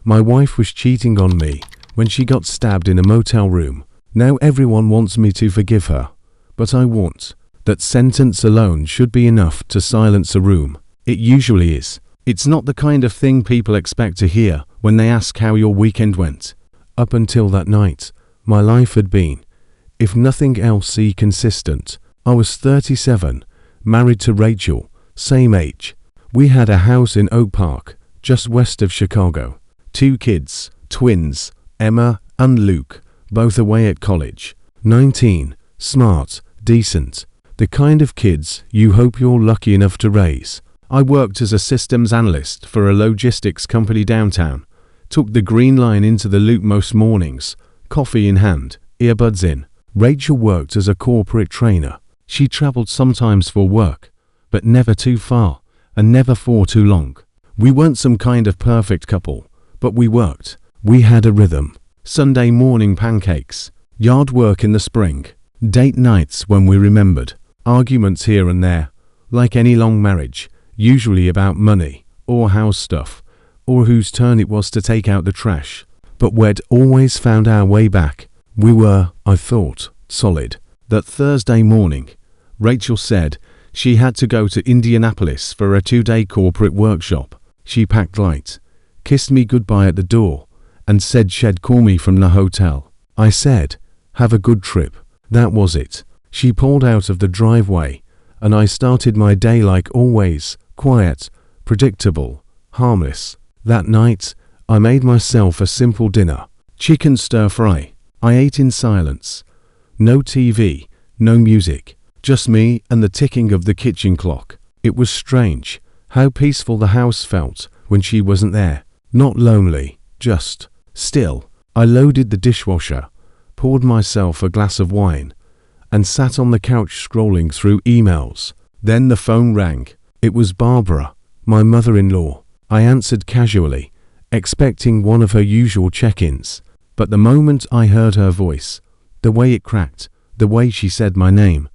My wife was cheating on me when she got stabbed in a motel room. Now everyone wants me to forgive her, but I won't. That sentence alone should be enough to silence a room. It usually is. It's not the kind of thing people expect to hear when they ask how your weekend went. Up until that night, my life had been, if nothing else, consistent. I was 37, married to Rachel, same age. We had a house in Oak Park, just west of Chicago. 2 kids, twins, Emma and Luke, both away at college. 19, smart, decent. The kind of kids you hope you're lucky enough to raise. I worked as a systems analyst for a logistics company downtown. Took the Green Line into the Loop most mornings, coffee in hand, earbuds in. Rachel worked as a corporate trainer. She traveled sometimes for work, but never too far, and never for too long. We weren't some kind of perfect couple, but we worked. We had a rhythm. Sunday morning pancakes, yard work in the spring, date nights when we remembered, arguments here and there, like any long marriage, usually about money, or house stuff, or whose turn it was to take out the trash. But we'd always found our way back. We were, I thought, solid. That Thursday morning, Rachel said she had to go to Indianapolis for a 2-day corporate workshop. She packed light, kissed me goodbye at the door, and said she'd call me from the hotel. I said, "Have a good trip." That was it. She pulled out of the driveway, and I started my day like always, quiet, predictable, harmless. That night, I made myself a simple dinner. Chicken stir-fry. I ate in silence. No TV, no music, just me and the ticking of the kitchen clock. It was strange how peaceful the house felt when she wasn't there. Not lonely, just still. I loaded the dishwasher, poured myself a glass of wine, and sat on the couch scrolling through emails. Then the phone rang. It was Barbara, my mother-in-law. I answered casually, expecting one of her usual check-ins. But the moment I heard her voice, the way it cracked, the way she said my name,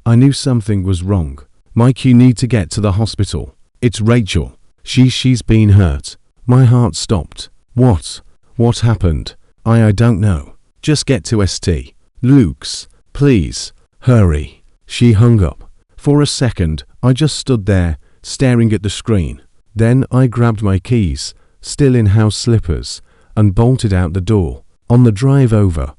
I knew something was wrong. "Mike, you need to get to the hospital. It's Rachel. She's been hurt." My heart stopped. What happened? I don't know. Just get to St. Luke's, please. Hurry. She hung up. For a second, I just stood there, staring at the screen. Then I grabbed my keys, still in house slippers, and bolted out the door. On the drive over,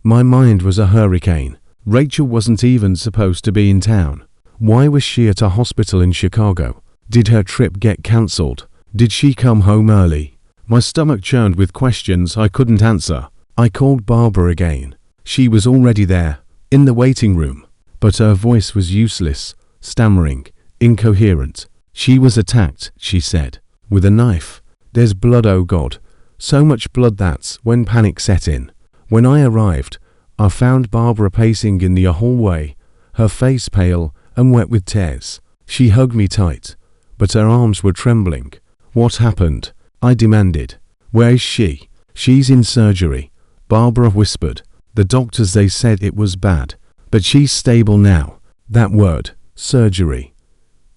my mind was a hurricane. Rachel wasn't even supposed to be in town. Why was she at a hospital in Chicago? Did her trip get cancelled? Did she come home early? My stomach churned with questions I couldn't answer. I called Barbara again. She was already there, in the waiting room, but her voice was useless, stammering, incoherent. "She was attacked," she said, "with a knife. There's blood, oh God. So much blood that when panic set in. When I arrived, I found Barbara pacing in the hallway, her face pale and wet with tears. She hugged me tight, but her arms were trembling. "What happened?" I demanded. "Where is she?" "She's in surgery," Barbara whispered. "The doctors, they said it was bad, but she's stable now." That word, surgery,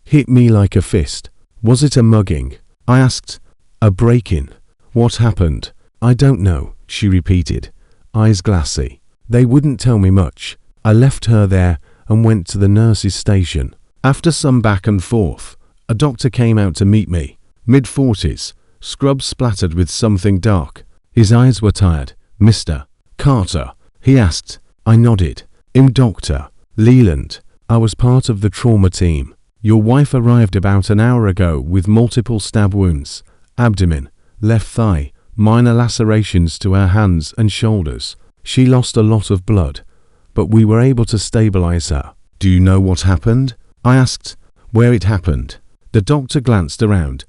hit me like a fist. Was it a mugging? I asked. A break-in? What happened? "I don't know," she repeated, eyes glassy. They wouldn't tell me much. I left her there and went to the nurse's station. After some back and forth, a doctor came out to meet me, mid-40s, scrub splattered with something dark. His eyes were tired. "Mr. Carter?" he asked. I nodded. "I'm Dr. Leland. I was part of the trauma team. Your wife arrived about an hour ago with multiple stab wounds, abdomen, left thigh, minor lacerations to her hands and shoulders. She lost a lot of blood, but we were able to stabilize her." "Do you know what happened?" I asked. "Where it happened?" The doctor glanced around,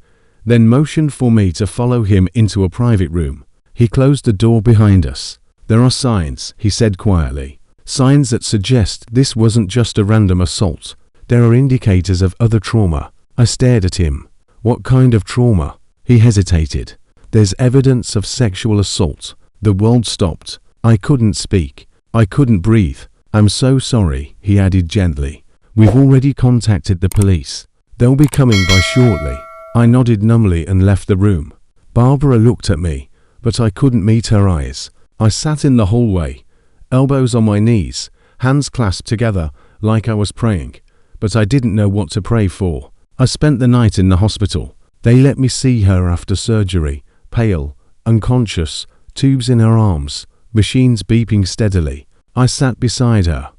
then motioned for me to follow him into a private room. He closed the door behind us. "There are signs," he said quietly. "Signs that suggest this wasn't just a random assault. There are indicators of other trauma." I stared at him. "What kind of trauma?" He hesitated. "There's evidence of sexual assault." The world stopped. I couldn't speak. I couldn't breathe. "I'm so sorry," he added gently. "We've already contacted the police. They'll be coming by shortly." I nodded numbly and left the room. Barbara looked at me, but I couldn't meet her eyes. I sat in the hallway, elbows on my knees, hands clasped together like I was praying, but I didn't know what to pray for. I spent the night in the hospital. They let me see her after surgery, pale, unconscious, tubes in her arms, machines beeping steadily. I sat beside her,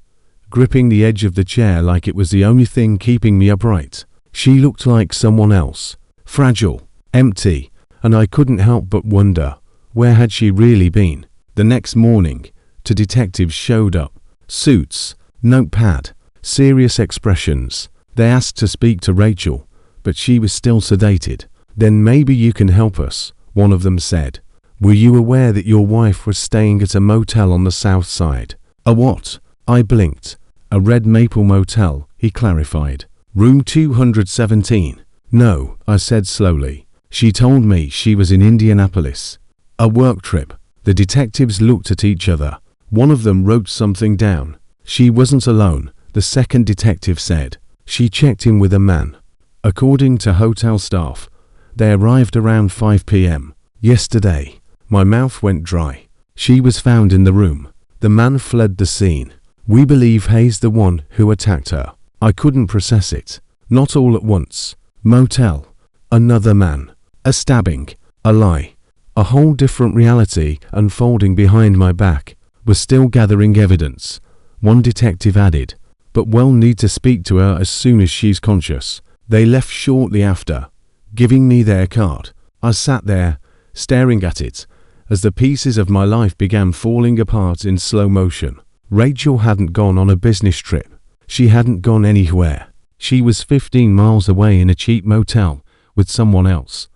gripping the edge of the chair like it was the only thing keeping me upright. She looked like someone else, fragile, empty, and I couldn't help but wonder, where had she really been? The next morning, two detectives showed up, suits, notepad, serious expressions. They asked to speak to Rachel, but she was still sedated. "Then maybe you can help us," one of them said. "Were you aware that your wife was staying at a motel on the south side?" "A what?" I blinked. "A Red Maple Motel," he clarified. "Room 217. "No," I said slowly. "She told me she was in Indianapolis. A work trip." The detectives looked at each other. One of them wrote something down. "She wasn't alone," the second detective said. "She checked in with a man. According to hotel staff, they arrived around 5 p.m. yesterday." My mouth went dry. "She was found in the room. The man fled the scene. We believe Hayes the one who attacked her." I couldn't process it. Not all at once. Motel. Another man. A stabbing. A lie. A whole different reality unfolding behind my back. "We're still gathering evidence," one detective added, "but we'll need to speak to her as soon as she's conscious." They left shortly after, giving me their card. I sat there, staring at it, as the pieces of my life began falling apart in slow motion. Rachel hadn't gone on a business trip. She hadn't gone anywhere. She was 15 miles away in a cheap motel with someone else.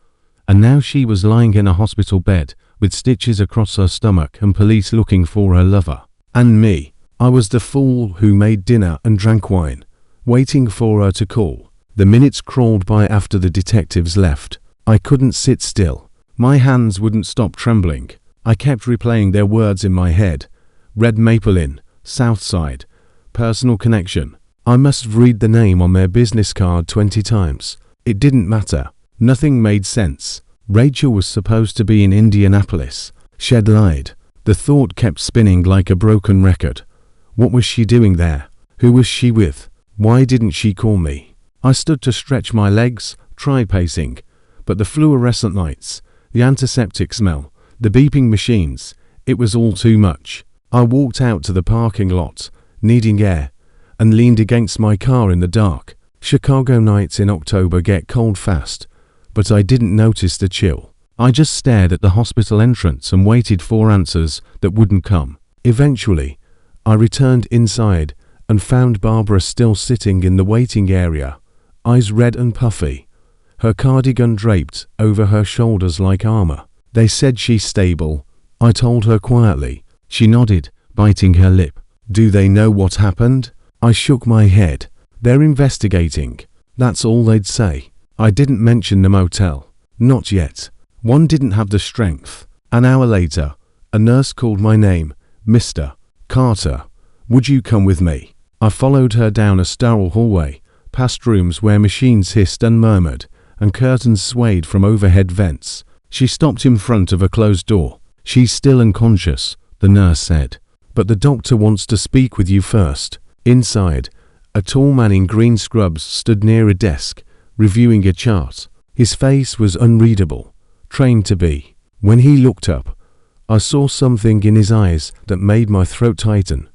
And now she was lying in a hospital bed with stitches across her stomach and police looking for her lover. And me. I was the fool who made dinner and drank wine, waiting for her to call. The minutes crawled by after the detectives left. I couldn't sit still. My hands wouldn't stop trembling. I kept replaying their words in my head. Red Maple Inn, South Side, personal connection. I must read the name on their business card 20 times. It didn't matter. Nothing made sense. Rachel was supposed to be in Indianapolis. She'd lied. The thought kept spinning like a broken record. What was she doing there? Who was she with? Why didn't she call me? I stood to stretch my legs, try pacing, but the fluorescent lights, the antiseptic smell, the beeping machines, it was all too much. I walked out to the parking lot, needing air, and leaned against my car in the dark. Chicago nights in October get cold fast, but I didn't notice the chill. I just stared at the hospital entrance and waited for answers that wouldn't come. Eventually, I returned inside and found Barbara still sitting in the waiting area, eyes red and puffy, her cardigan draped over her shoulders like armor. "They said she's stable," I told her quietly. She nodded, biting her lip. "Do they know what happened?" I shook my head. "They're investigating." That's all they'd say. I didn't mention the motel. Not yet. One didn't have the strength. An hour later, a nurse called my name. "Mr. Carter, would you come with me?" I followed her down a sterile hallway, past rooms where machines hissed and murmured, and curtains swayed from overhead vents. She stopped in front of a closed door. "She's still unconscious," the nurse said, "but the doctor wants to speak with you first." Inside, a tall man in green scrubs stood near a desk, reviewing a chart. His face was unreadable, trained to be. When he looked up, I saw something in his eyes that made my throat tighten.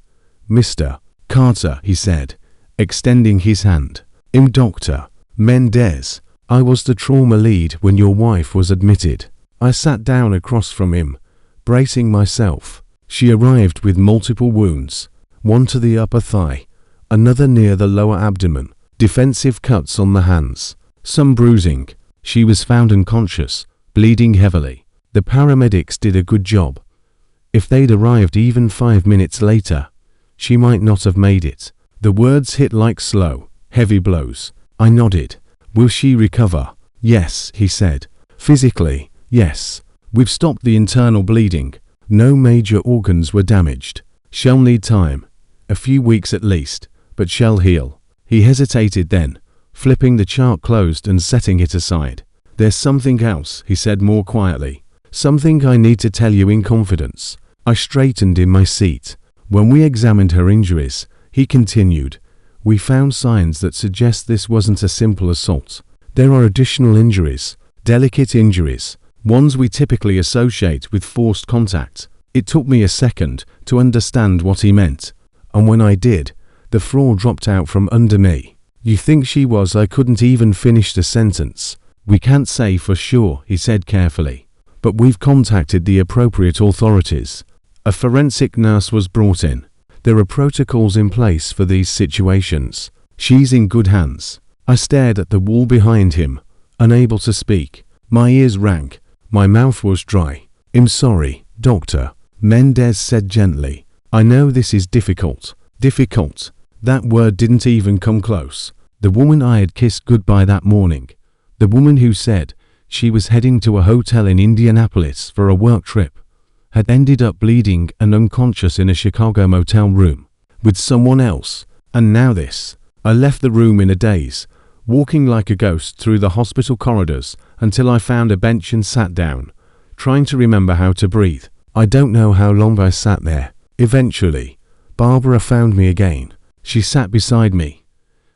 "Mr. Carter," he said, extending his hand. "I'm Dr. Mendez. I was the trauma lead when your wife was admitted." I sat down across from him, bracing myself. She arrived with multiple wounds, one to the upper thigh, another near the lower abdomen, defensive cuts on the hands, some bruising. She was found unconscious, bleeding heavily. The paramedics did a good job. If they'd arrived even 5 minutes later, she might not have made it. The words hit like slow, heavy blows. I nodded. "Will she recover?" "Yes," he said. "Physically, yes. We've stopped the internal bleeding. No major organs were damaged. She'll need time. A few weeks at least, but she'll heal." He hesitated then, flipping the chart closed and setting it aside. "There's something else," he said more quietly. Something I need to tell you in confidence." I straightened in my seat. "When we examined her injuries," he continued, "we found signs that suggest this wasn't a simple assault. There are additional injuries, delicate injuries, ones we typically associate with forced contact." It took me a second to understand what he meant, and when I did, the floor dropped out from under me. "You think she was?" I couldn't even finish the sentence. "We can't say for sure," he said carefully, "but we've contacted the appropriate authorities. A forensic nurse was brought in. There are protocols in place for these situations. She's in good hands." I stared at the wall behind him, unable to speak. My ears rang. My mouth was dry. "I'm sorry, Doctor," Mendez said gently. "I know this is difficult." Difficult. That word didn't even come close. The woman I had kissed goodbye that morning. The woman who said she was heading to a hotel in Indianapolis for a work trip had ended up bleeding and unconscious in a Chicago motel room with someone else. And now this. I left the room in a daze, walking like a ghost through the hospital corridors until I found a bench and sat down, trying to remember how to breathe. I don't know how long I sat there. Eventually, Barbara found me again. She sat beside me,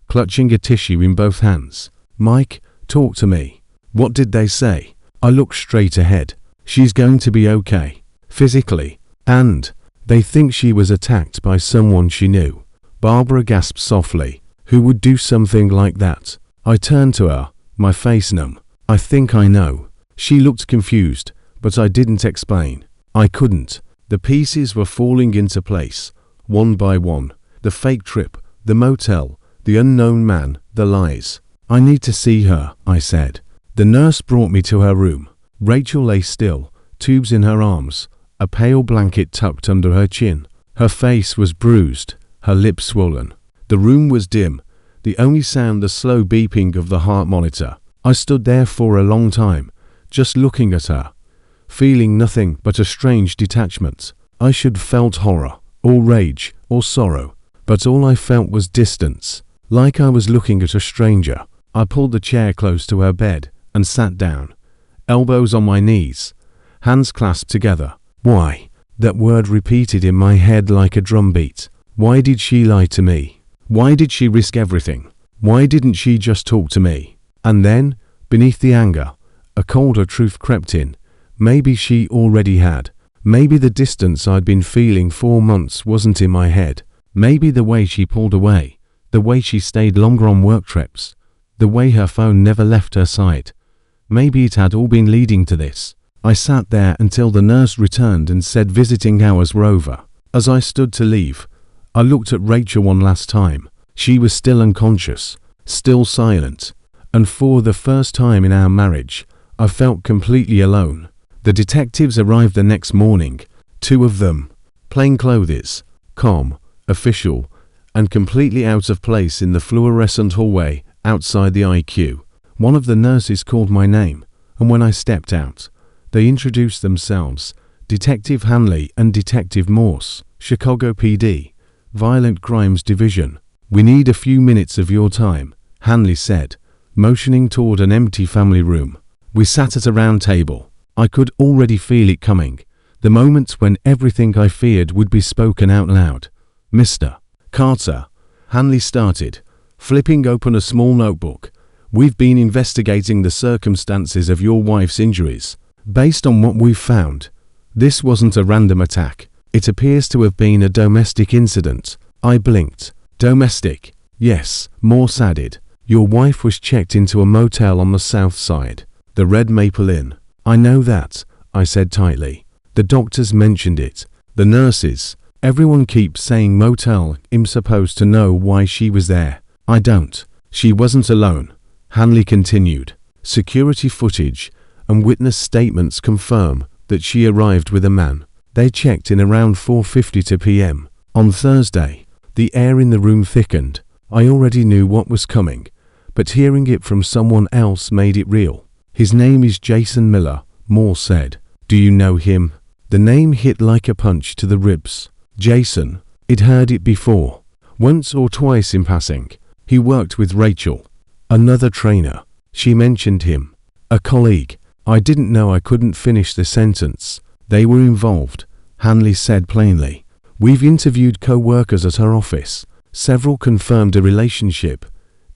clutching a tissue in both hands. "Mike, talk to me. What did they say?" I looked straight ahead. "She's going to be okay. Physically. And they think she was attacked by someone she knew." Barbara gasped softly. "Who would do something like that?" I turned to her, my face numb. "I think I know." She looked confused, but I didn't explain. I couldn't. The pieces were falling into place, one by one. The fake trip, the motel, the unknown man, the lies. "I need to see her," I said. The nurse brought me to her room. Rachel lay still, tubes in her arms, a pale blanket tucked under her chin. Her face was bruised, her lips swollen. The room was dim, the only sound the slow beeping of the heart monitor. I stood there for a long time, just looking at her, feeling nothing but a strange detachment. I should have felt horror, or rage, or sorrow, but all I felt was distance, like I was looking at a stranger. I pulled the chair close to her bed and sat down, elbows on my knees, hands clasped together. Why? That word repeated in my head like a drumbeat. Why did she lie to me? Why did she risk everything? Why didn't she just talk to me? And then, beneath the anger, a colder truth crept in. Maybe she already had. Maybe the distance I'd been feeling 4 months wasn't in my head. Maybe the way she pulled away, the way she stayed longer on work trips, the way her phone never left her side. Maybe it had all been leading to this. I sat there until the nurse returned and said visiting hours were over. As I stood to leave, I looked at Rachel one last time. She was still unconscious, still silent, and for the first time in our marriage, I felt completely alone. The detectives arrived the next morning, 2 of them, plainclothes, calm, official, and completely out of place in the fluorescent hallway outside the IQ. One of the nurses called my name, and when I stepped out, they introduced themselves, Detective Hanley and Detective Morse, Chicago PD, Violent Crimes Division. "We need a few minutes of your time," Hanley said, motioning toward an empty family room. We sat at a round table. I could already feel it coming, the moment when everything I feared would be spoken out loud. "Mr. Carter," Hanley started, flipping open a small notebook. "We've been investigating the circumstances of your wife's injuries. Based on what we've found, this wasn't a random attack. It appears to have been a domestic incident." I blinked. "Domestic?" "Yes," Morse added. "Your wife was checked into a motel on the south side, the Red Maple Inn." "I know that," I said tightly. "The doctors mentioned it. The nurses. Everyone keeps saying motel. I'm supposed to know why she was there." "I don't." "She wasn't alone," Hanley continued. "Security footage and witness statements confirm that she arrived with a man. They checked in around 4:52 p.m. on Thursday." The air in the room thickened. I already knew what was coming, but hearing it from someone else made it real. "His name is Jason Miller," Moore said. "Do you know him?" The name hit like a punch to the ribs. Jason. I'd heard it before, once or twice in passing. He worked with Rachel, another trainer. She mentioned him. A colleague. I didn't know I couldn't finish the sentence. They were involved, Hanley said plainly. We've interviewed co-workers at her office. Several confirmed a relationship.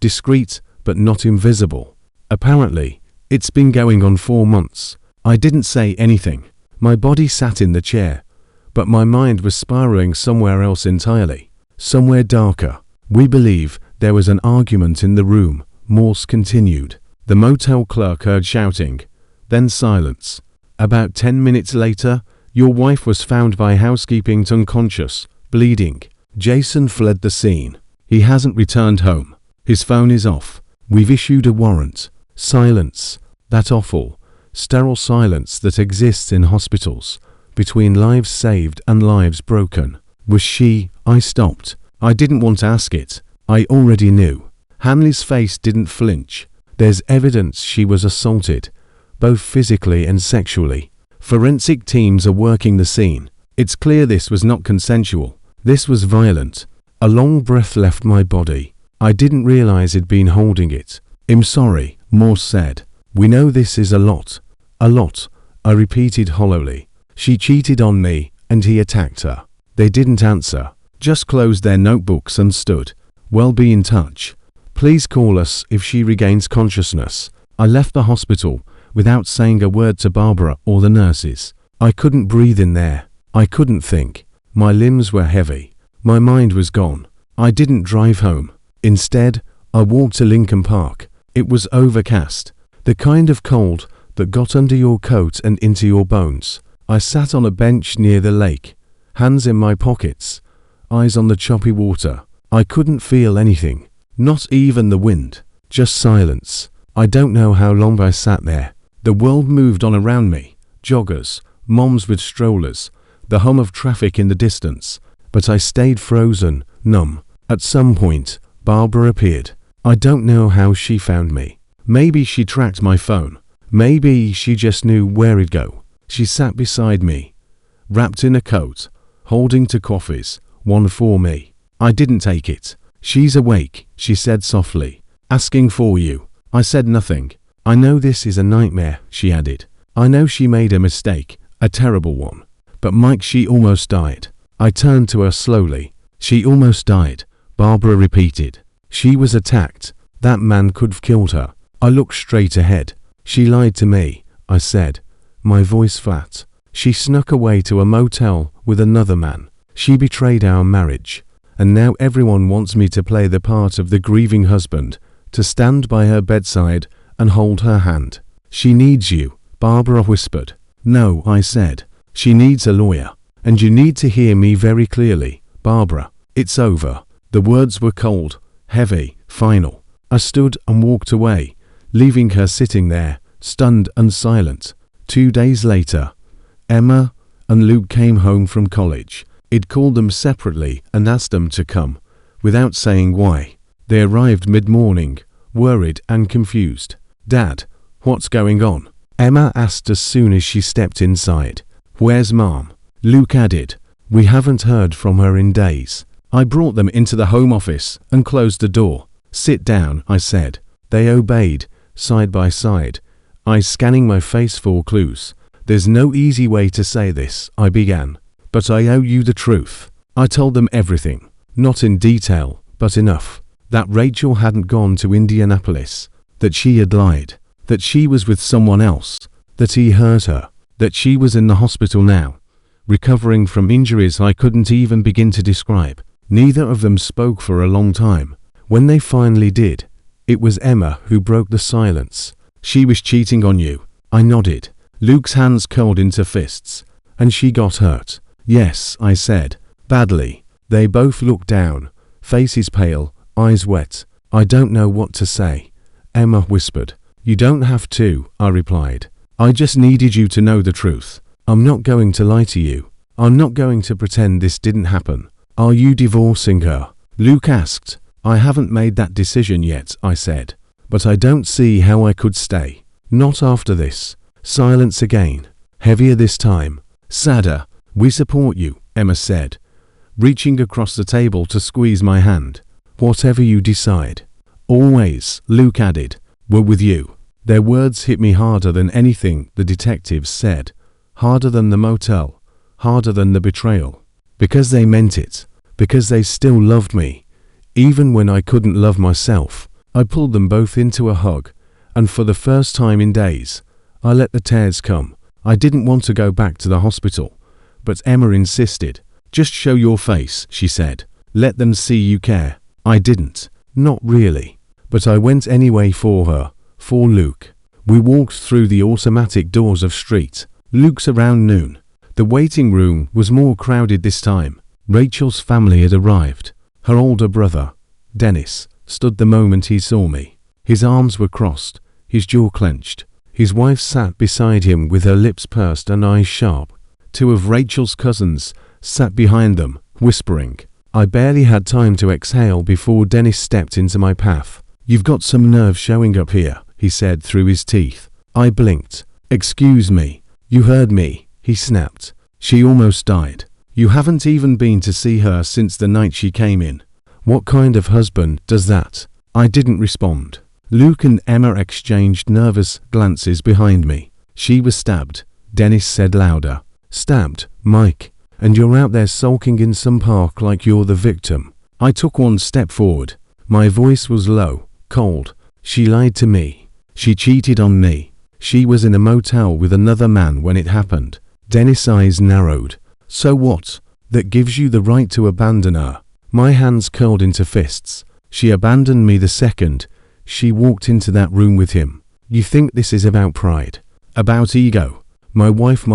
Discreet, but not invisible. Apparently, it's been going on 4 months. I didn't say anything. My body sat in the chair, but my mind was spiraling somewhere else entirely. Somewhere darker. We believe there was an argument in the room, Morse continued. The motel clerk heard shouting, then silence. About 10 minutes later, your wife was found by housekeeping unconscious, bleeding. Jason fled the scene. He hasn't returned home. His phone is off. We've issued a warrant. Silence. That awful, sterile silence that exists in hospitals, between lives saved and lives broken. Was she? I stopped. I didn't want to ask it. I already knew. Hanley's face didn't flinch. There's evidence she was assaulted, both physically and sexually. Forensic teams are working the scene. It's clear this was not consensual. This was violent. A long breath left my body. I didn't realize I'd been holding it. I'm sorry, Morse said. We know this is a lot. A lot, I repeated hollowly. She cheated on me, and he attacked her. They didn't answer, just closed their notebooks and stood. We'll be in touch. Please call us if she regains consciousness. I left the hospital without saying a word to Barbara or the nurses. I couldn't breathe in there. I couldn't think. My limbs were heavy. My mind was gone. I didn't drive home. Instead, I walked to Lincoln Park. It was overcast. The kind of cold that got under your coat and into your bones. I sat on a bench near the lake, hands in my pockets, eyes on the choppy water. I couldn't feel anything, not even the wind, just silence. I don't know how long I sat there. The world moved on around me, joggers, moms with strollers, the hum of traffic in the distance, but I stayed frozen, numb. At some point, Barbara appeared. I don't know how she found me. Maybe she tracked my phone. Maybe she just knew where it'd go. She sat beside me, wrapped in a coat, holding 2 coffees, one for me. I didn't take it. She's awake, she said softly, asking for you. I said nothing. I know this is a nightmare, she added. I know she made a mistake, a terrible one. But Mike, she almost died. I turned to her slowly. She almost died, Barbara repeated. She was attacked. That man could have killed her. I looked straight ahead. She lied to me, I said, my voice flat. She snuck away to a motel with another man. She betrayed our marriage. And now everyone wants me to play the part of the grieving husband, to stand by her bedside and hold her hand. She needs you, Barbara whispered. No, I said. She needs a lawyer. And you need to hear me very clearly, Barbara. It's over. The words were cold, heavy, final. I stood and walked away, leaving her sitting there, stunned and silent. 2 days later, Emma and Luke came home from college. I'd called them separately and asked them to come, without saying why. They arrived mid-morning, worried and confused. Dad, what's going on? Emma asked as soon as she stepped inside. Where's Mom? Luke added. We haven't heard from her in days. I brought them into the home office and closed the door. Sit down, I said. They obeyed, side by side, eyes scanning my face for clues. There's no easy way to say this, I began. But I owe you the truth. I told them everything. Not in detail, but enough. That Rachel hadn't gone to Indianapolis. That she had lied. That she was with someone else. That he hurt her. That she was in the hospital now, recovering from injuries I couldn't even begin to describe. Neither of them spoke for a long time. When they finally did, it was Emma who broke the silence. She was cheating on you. I nodded. Luke's hands curled into fists. And she got hurt. Yes, I said. Badly. They both looked down, faces pale, eyes wet. I don't know what to say. Emma whispered. You don't have to, I replied. I just needed you to know the truth. I'm not going to lie to you. I'm not going to pretend this didn't happen. Are you divorcing her? Luke asked. I haven't made that decision yet, I said. But I don't see how I could stay. Not after this. Silence again. Heavier this time. Sadder. We support you, Emma said, reaching across the table to squeeze my hand. Whatever you decide. Always, Luke added. We're with you. Their words hit me harder than anything the detectives said, harder than the motel, harder than the betrayal. Because they meant it, because they still loved me, even when I couldn't love myself. I pulled them both into a hug, and for the first time in days, I let the tears come. I didn't want to go back to the hospital, but Emma insisted. Just show your face, she said. Let them see you care. I didn't. Not really. But I went anyway for her, for Luke. We walked through the automatic doors of street. Luke's around noon. The waiting room was more crowded this time. Rachel's family had arrived. Her older brother, Dennis, stood the moment he saw me. His arms were crossed, his jaw clenched. His wife sat beside him with her lips pursed and eyes sharp. Two of Rachel's cousins sat behind them, whispering. I barely had time to exhale before Dennis stepped into my path. You've got some nerve showing up here, he said through his teeth. I blinked. Excuse me. You heard me, he snapped. She almost died. You haven't even been to see her since the night she came in. What kind of husband does that? I didn't respond. Luke and Emma exchanged nervous glances behind me. She was stabbed, Dennis said louder. Stabbed, Mike. And you're out there sulking in some park like you're the victim. I took one step forward. My voice was low, cold. She lied to me. She cheated on me. She was in a motel with another man when it happened. Dennis' eyes narrowed. So what? That gives you the right to abandon her. My hands curled into fists. She abandoned me the second she walked into that room with him. You think this is about pride? About ego? My wife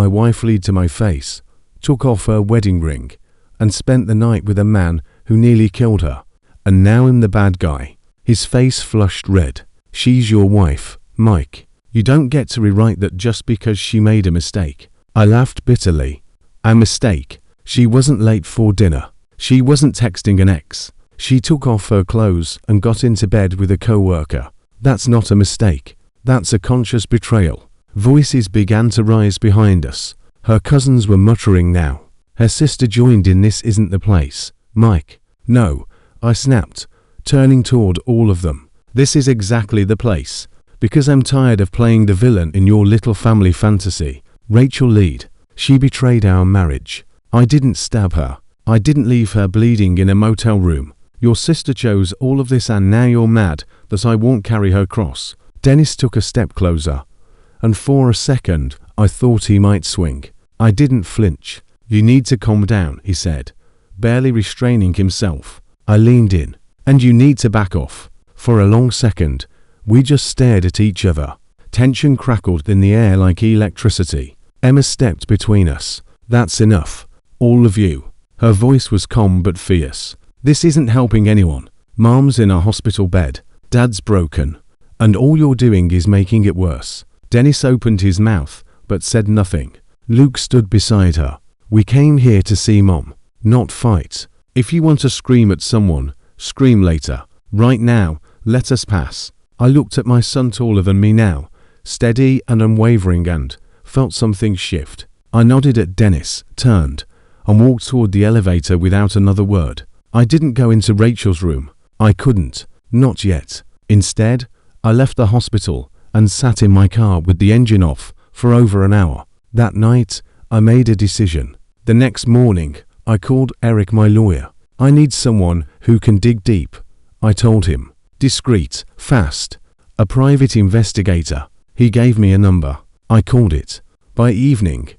lead to my face, took off her wedding ring, and spent the night with a man who nearly killed her. And now I'm the bad guy. His face flushed red. She's your wife, Mike. You don't get to rewrite that just because she made a mistake. I laughed bitterly. A mistake? She wasn't late for dinner. She wasn't texting an ex. She took off her clothes and got into bed with a co-worker. That's not a mistake. That's a conscious betrayal. Voices began to rise behind us. Her cousins were muttering now. Her sister joined in. This isn't the place. Mike. No, I snapped, turning toward all of them. This is exactly the place. Because I'm tired of playing the villain in your little family fantasy. Rachel lead. She betrayed our marriage. I didn't stab her. I didn't leave her bleeding in a motel room. Your sister chose all of this and now you're mad that I won't carry her cross. Dennis took a step closer, and for a second I thought he might swing. I didn't flinch. You need to calm down, he said, barely restraining himself. I leaned in. And you need to back off. For a long second, we just stared at each other. Tension crackled in the air like electricity. Emma stepped between us. That's enough. All of you. Her voice was calm but fierce. This isn't helping anyone. Mom's in a hospital bed. Dad's broken. And all you're doing is making it worse. Dennis opened his mouth, but said nothing. Luke stood beside her. We came here to see Mom, not fight. If you want to scream at someone, scream later. Right now, let us pass. I looked at my son taller than me now, steady and unwavering, and felt something shift. I nodded at Dennis, turned, and walked toward the elevator without another word. I didn't go into Rachel's room. I couldn't. Not yet. Instead, I left the hospital and sat in my car with the engine off for over an hour. That night, I made a decision. The next morning, I called Eric, my lawyer. I need someone who can dig deep, I told him. Discreet, fast, a private investigator. He gave me a number. I called it. By evening,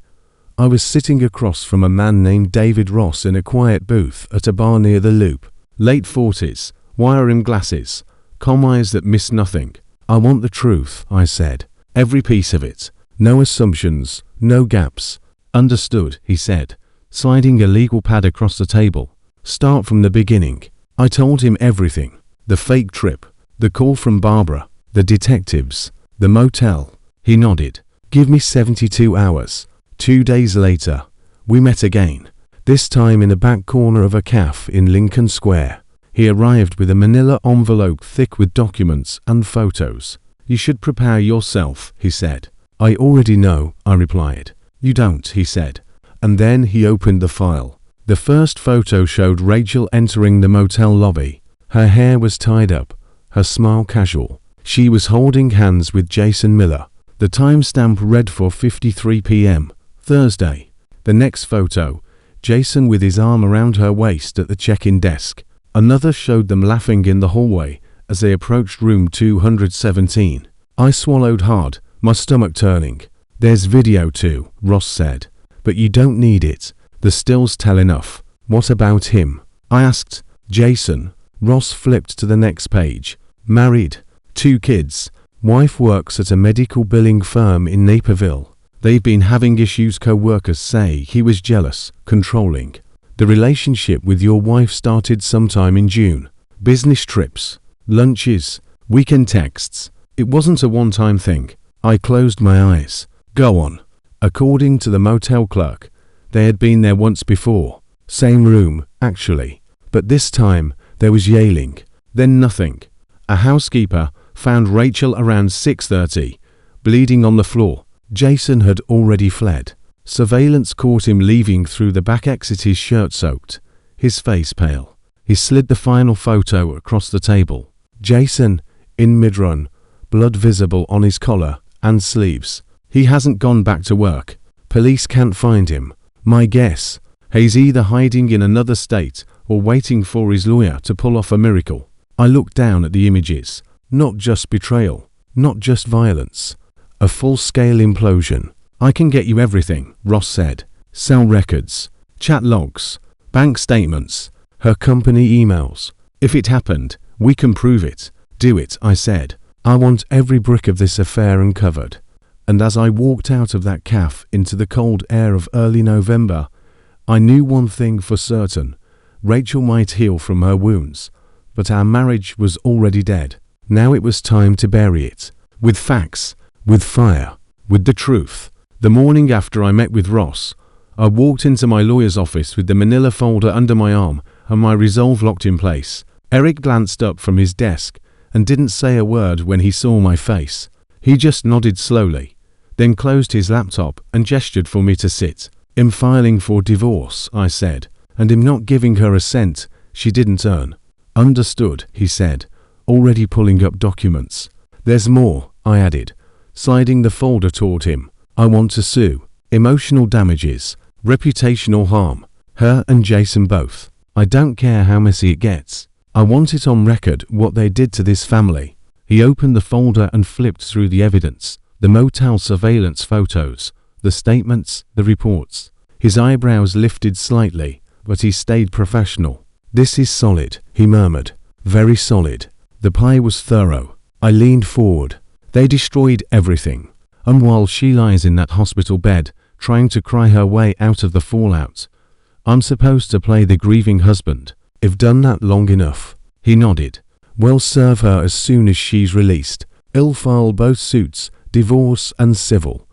I was sitting across from a man named David Ross in a quiet booth at a bar near the Loop. Late 40s, wire-rimmed glasses, calm eyes that missed nothing. I want the truth, I said. Every piece of it. No assumptions, no gaps. Understood, he said, sliding a legal pad across the table. Start from the beginning. I told him everything. The fake trip, the call from Barbara, the detectives, the motel. He nodded. Give me 72 hours. 2 days later, we met again, this time in a back corner of a cafe in Lincoln Square. He arrived with a manila envelope thick with documents and photos. You should prepare yourself, he said. I already know, I replied. You don't, he said. And then he opened the file. The first photo showed Rachel entering the motel lobby. Her hair was tied up, her smile casual. She was holding hands with Jason Miller. The timestamp read 4:53 p.m. Thursday. The next photo, Jason with his arm around her waist at the check-in desk. Another showed them laughing in the hallway as they approached room 217. I swallowed hard, my stomach turning. There's video too, Ross said. But you don't need it. The stills tell enough. What about him? I asked. Jason. Ross flipped to the next page. Married. 2 kids. Wife works at a medical billing firm in Naperville. They've been having issues. Co-workers say he was jealous, controlling. The relationship with your wife started sometime in June. Business trips, lunches, weekend texts. It wasn't a one-time thing. I closed my eyes. Go on. According to the motel clerk, they had been there once before. Same room, actually. But this time, there was yelling. Then nothing. A housekeeper found Rachel around 6:30, bleeding on the floor. Jason had already fled. Surveillance caught him leaving through the back exit, his shirt soaked, his face pale. He slid the final photo across the table. Jason, in mid-run, blood visible on his collar and sleeves. He hasn't gone back to work. Police can't find him. My guess, he's either hiding in another state or waiting for his lawyer to pull off a miracle. I looked down at the images. Not just betrayal, not just violence. A full-scale implosion. I can get you everything, Ross said. Cell records, chat logs, bank statements, her company emails. If it happened, we can prove it. Do it, I said. I want every brick of this affair uncovered. And as I walked out of that cafe into the cold air of early November, I knew one thing for certain. Rachel might heal from her wounds, but our marriage was already dead. Now it was time to bury it. With facts, with fire, with the truth. The morning after I met with Ross, I walked into my lawyer's office with the manila folder under my arm and my resolve locked in place. Eric glanced up from his desk and didn't say a word when he saw my face. He just nodded slowly, then closed his laptop and gestured for me to sit. "I'm filing for divorce," I said, "and I'm not giving her a cent she didn't earn." "Understood," he said, already pulling up documents. "There's more," I added, sliding the folder toward him. "I want to sue. Emotional damages, reputational harm. Her and Jason both. I don't care how messy it gets. I want it on record what they did to this family." He opened the folder and flipped through the evidence, the motel surveillance photos, the statements, the reports. His eyebrows lifted slightly, but he stayed professional. "This is solid," he murmured. "Very solid." The pie was thorough. I leaned forward. They destroyed everything. And while she lies in that hospital bed, trying to cry her way out of the fallout, I'm supposed to play the grieving husband. I've done that long enough. He nodded. "Well, serve her as soon as she's released. I'll file both suits, divorce and civil,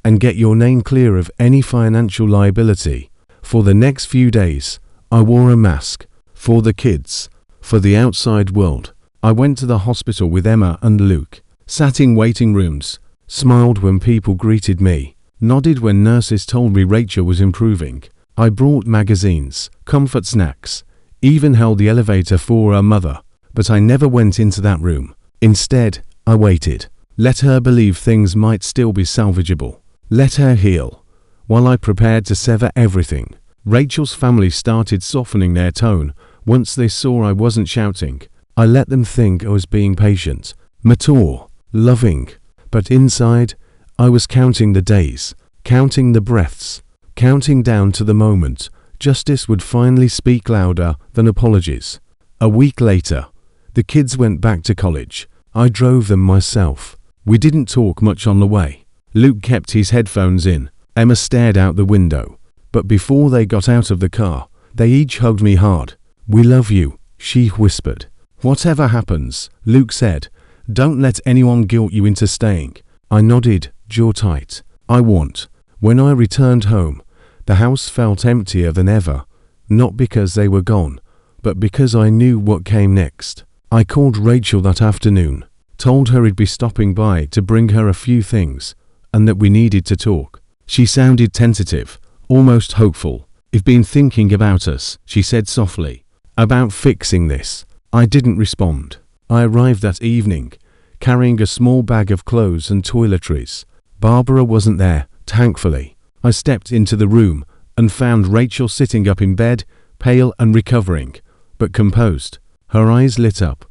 and get your name clear of any financial liability." For the next few days, I wore a mask. For the kids. For the outside world. I went to the hospital with Emma and Luke. Sat in waiting rooms. Smiled when people greeted me. Nodded when nurses told me Rachel was improving. I brought magazines, comfort snacks. Even held the elevator for her mother. But I never went into that room. Instead, I waited. Let her believe things might still be salvageable. Let her heal. While I prepared to sever everything, Rachel's family started softening their tone once they saw I wasn't shouting. I let them think I was being patient, mature, loving. But inside, I was counting the days, counting the breaths, counting down to the moment justice would finally speak louder than apologies. A week later, the kids went back to college. I drove them myself. We didn't talk much on the way. Luke kept his headphones in. Emma stared out the window. But before they got out of the car, they each hugged me hard. "We love you," she whispered. "Whatever happens," Luke said, "don't let anyone guilt you into staying." I nodded, jaw tight. I won't. When I returned home, the house felt emptier than ever. Not because they were gone, but because I knew what came next. I called Rachel that afternoon, told her I'd be stopping by to bring her a few things, and that we needed to talk. She sounded tentative, almost hopeful. "I've been thinking about us," she said softly. "About fixing this." I didn't respond. I arrived that evening, carrying a small bag of clothes and toiletries. Barbara wasn't there, thankfully. I stepped into the room and found Rachel sitting up in bed, pale and recovering, but composed. Her eyes lit up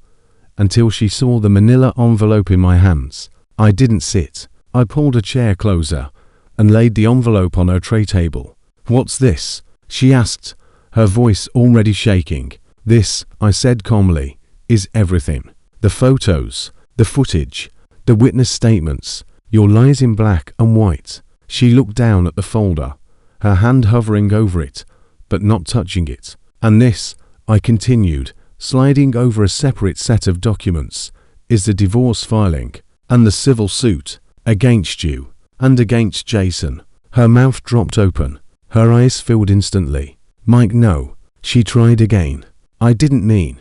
until she saw the manila envelope in my hands. I didn't sit. I pulled a chair closer and laid the envelope on her tray table. "What's this?" she asked, her voice already shaking. "This," I said calmly, "is everything. The photos, the footage, the witness statements, your lies in black and white." She looked down at the folder, her hand hovering over it, but not touching it. "And this," I continued, sliding over a separate set of documents, "is the divorce filing, and the civil suit, against you, and against Jason." Her mouth dropped open. Her eyes filled instantly. "Mike, no." She tried again. "I didn't mean.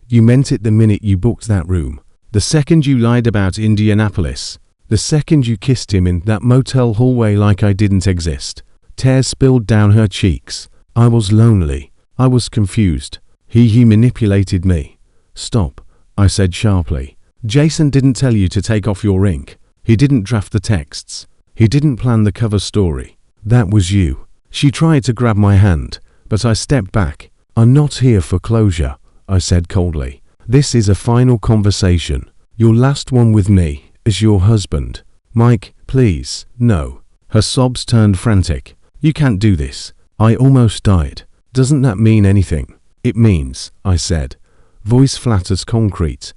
You meant it the minute you booked that room. The second you lied about Indianapolis. The second you kissed him in that motel hallway like I didn't exist." Tears spilled down her cheeks. I was lonely. I was confused. He manipulated me. "Stop," I said sharply. "Jason didn't tell you to take off your ink. He didn't draft the texts. He didn't plan the cover story. That was you." She tried to grab my hand, but I stepped back. "I'm not here for closure," I said coldly. "This is a final conversation. Your last one with me, as your husband. Mike, please, no." Her sobs turned frantic. "You can't do this. I almost died." "Doesn't that mean anything?" "It means," I said, voice flat as concrete,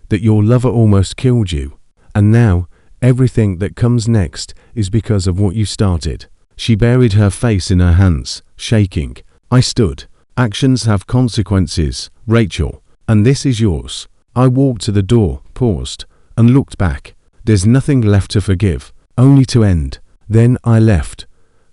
"that your lover almost killed you. And now, everything that comes next is because of what you started." She buried her face in her hands, shaking. I stood. "Actions have consequences, Rachel, and this is yours." I walked to the door, paused, and looked back. There's nothing left to forgive, only to end. Then I left,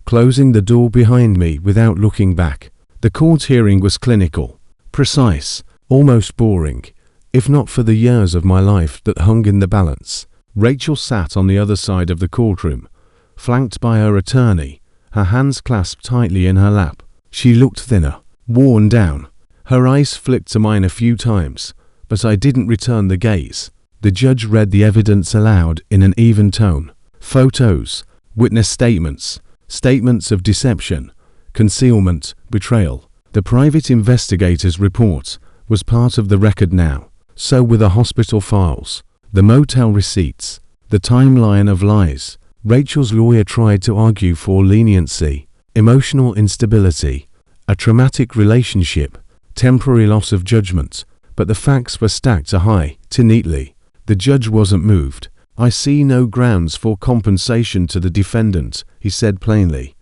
closing the door behind me without looking back. The court hearing was clinical, precise, almost boring, if not for the years of my life that hung in the balance. Rachel sat on the other side of the courtroom, flanked by her attorney, her hands clasped tightly in her lap. She looked thinner, worn down. Her eyes flicked to mine a few times, but I didn't return the gaze. The judge read the evidence aloud in an even tone. Photos, witness statements, statements of deception, concealment, betrayal. The private investigator's report was part of the record now. So were the hospital files, the motel receipts, the timeline of lies. Rachel's lawyer tried to argue for leniency, emotional instability, a traumatic relationship, temporary loss of judgment, but the facts were stacked too high, too neatly. The judge wasn't moved. "I see no grounds for compensation to the defendant," he said plainly,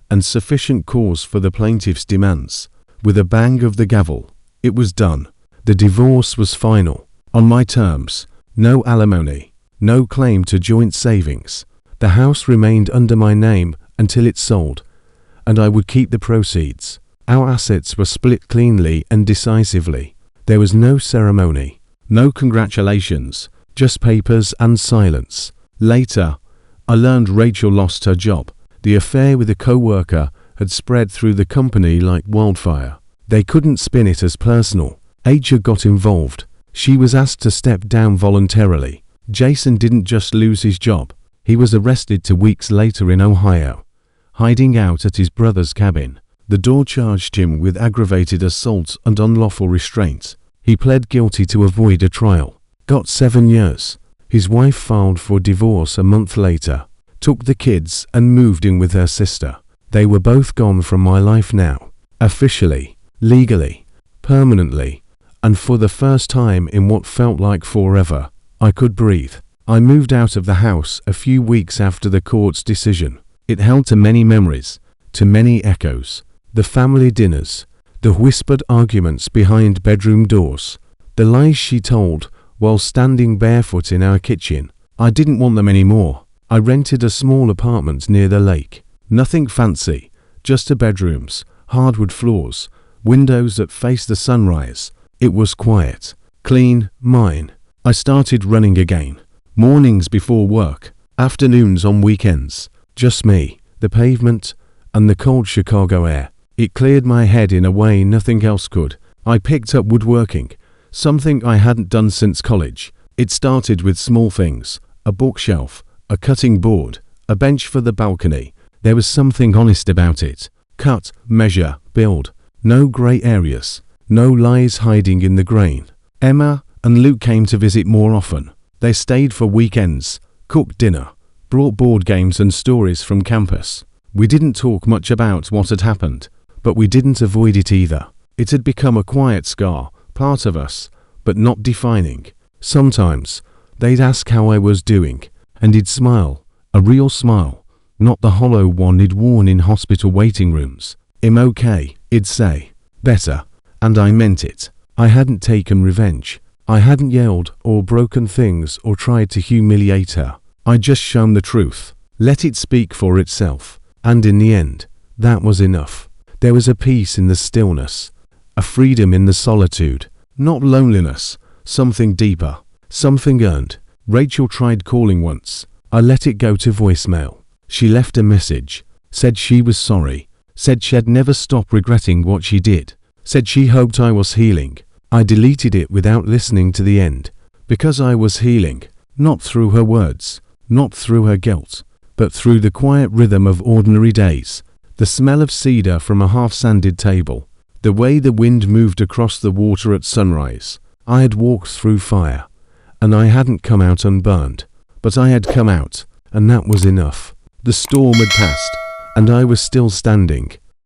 "and sufficient cause for the plaintiff's demands." With a bang of the gavel, it was done. The divorce was final, on my terms. No alimony, no claim to joint savings. The house remained under my name until it sold, and I would keep the proceeds. Our assets were split cleanly and decisively. There was no ceremony, no congratulations, just papers and silence. Later, I learned Rachel lost her job. The affair with a co-worker had spread through the company like wildfire. They couldn't spin it as personal. HR got involved. She was asked to step down voluntarily. Jason didn't just lose his job. He was arrested 2 weeks later in Ohio, hiding out at his brother's cabin. The door charged him with aggravated assault and unlawful restraint. He pled guilty to avoid a trial. Got 7 years. His wife filed for divorce a month later, took the kids and moved in with her sister. They were both gone from my life now. Officially, legally, permanently, and for the first time in what felt like forever, I could breathe. I moved out of the house a few weeks after the court's decision. It held to many memories, to many echoes. The family dinners, the whispered arguments behind bedroom doors, the lies she told while standing barefoot in our kitchen. I didn't want them anymore. I rented a small apartment near the lake. Nothing fancy, just 2 bedrooms, hardwood floors, windows that faced the sunrise. It was quiet, clean, mine. I started running again. Mornings before work, afternoons on weekends. Just me, the pavement, and the cold Chicago air. It cleared my head in a way nothing else could. I picked up woodworking, something I hadn't done since college. It started with small things, a bookshelf, a cutting board, a bench for the balcony. There was something honest about it. Cut, measure, build. No grey areas. No lies hiding in the grain. Emma and Luke came to visit more often. They stayed for weekends, cooked dinner, brought board games and stories from campus. We didn't talk much about what had happened, but we didn't avoid it either. It had become a quiet scar, part of us, but not defining. Sometimes, they'd ask how I was doing, and he'd smile, a real smile, not the hollow one he'd worn in hospital waiting rooms. "I'm okay," he'd say. "Better." And I meant it. I hadn't taken revenge. I hadn't yelled or broken things or tried to humiliate her. I'd just shown the truth, let it speak for itself. And in the end, that was enough. There was a peace in the stillness, a freedom in the solitude, not loneliness, something deeper, something earned. Rachel tried calling once. I let it go to voicemail. She left a message, said she was sorry, said she'd never stop regretting what she did, said she hoped I was healing. I deleted it without listening to the end, because I was healing, not through her words, not through her guilt, but through the quiet rhythm of ordinary days, the smell of cedar from a half-sanded table, the way the wind moved across the water at sunrise. I had walked through fire, and I hadn't come out unburned, but I had come out, and that was enough. The storm had passed, and I was still standing,